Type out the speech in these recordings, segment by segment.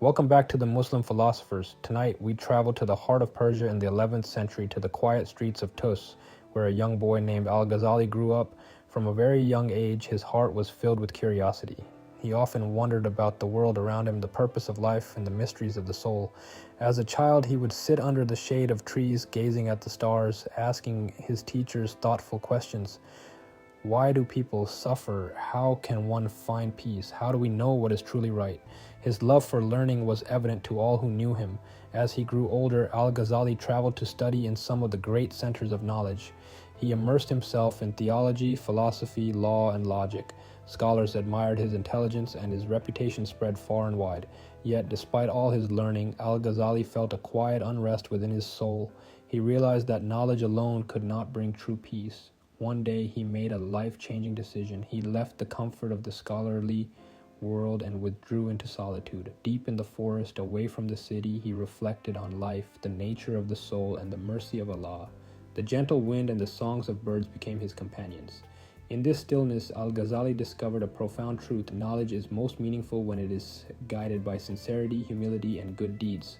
Welcome back to the Muslim philosophers. Tonight, we travel to the heart of Persia in the 11th century to the quiet streets of Tus, where a young boy named Al-Ghazali grew up. From a very young age, his heart was filled with curiosity. He often wondered about the world around him, the purpose of life, and the mysteries of the soul. As a child, he would sit under the shade of trees, gazing at the stars, asking his teachers thoughtful questions. Why do people suffer? How can one find peace? How do we know what is truly right? His love for learning was evident to all who knew him. As he grew older, Al-Ghazali traveled to study in some of the great centers of knowledge. He immersed himself in theology, philosophy, law, and logic. Scholars admired his intelligence, and his reputation spread far and wide. Yet, despite all his learning, Al-Ghazali felt a quiet unrest within his soul. He realized that knowledge alone could not bring true peace. One day, he made a life-changing decision. He left the comfort of the scholarly world and withdrew into solitude. Deep in the forest, away from the city, he reflected on life, the nature of the soul, and the mercy of Allah. The gentle wind and the songs of birds became his companions. In this stillness, Al-Ghazali discovered a profound truth. Knowledge is most meaningful when it is guided by sincerity, humility, and good deeds.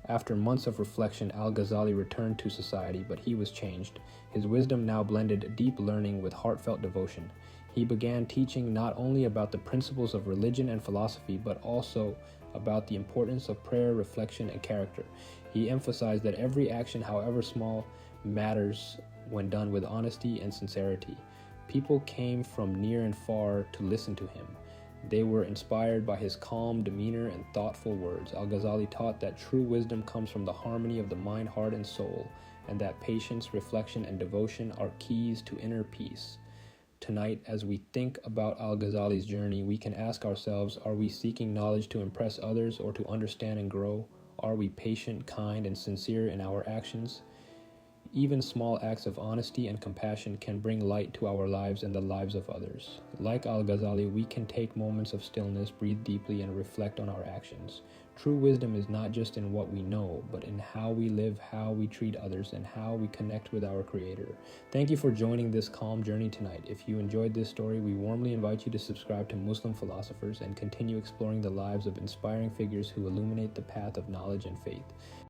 After months of reflection, Al-Ghazali returned to society, but he was changed. His wisdom now blended deep learning with heartfelt devotion. He began teaching not only about the principles of religion and philosophy, but also about the importance of prayer, reflection, and character. He emphasized that every action, however small, matters when done with honesty and sincerity. People came from near and far to listen to him. They were inspired by his calm demeanor and thoughtful words. Al-Ghazali taught that true wisdom comes from the harmony of the mind, heart, and soul, and that patience, reflection, and devotion are keys to inner peace. Tonight, as we think about Al-Ghazali's journey, we can ask ourselves, are we seeking knowledge to impress others or to understand and grow? Are we patient, kind, and sincere in our actions? Even small acts of honesty and compassion can bring light to our lives and the lives of others. Like Al-Ghazali, we can take moments of stillness, breathe deeply, and reflect on our actions. True wisdom is not just in what we know, but in how we live, how we treat others, and how we connect with our Creator. Thank you for joining this calm journey tonight. If you enjoyed this story, we warmly invite you to subscribe to Muslim Philosophers and continue exploring the lives of inspiring figures who illuminate the path of knowledge and faith.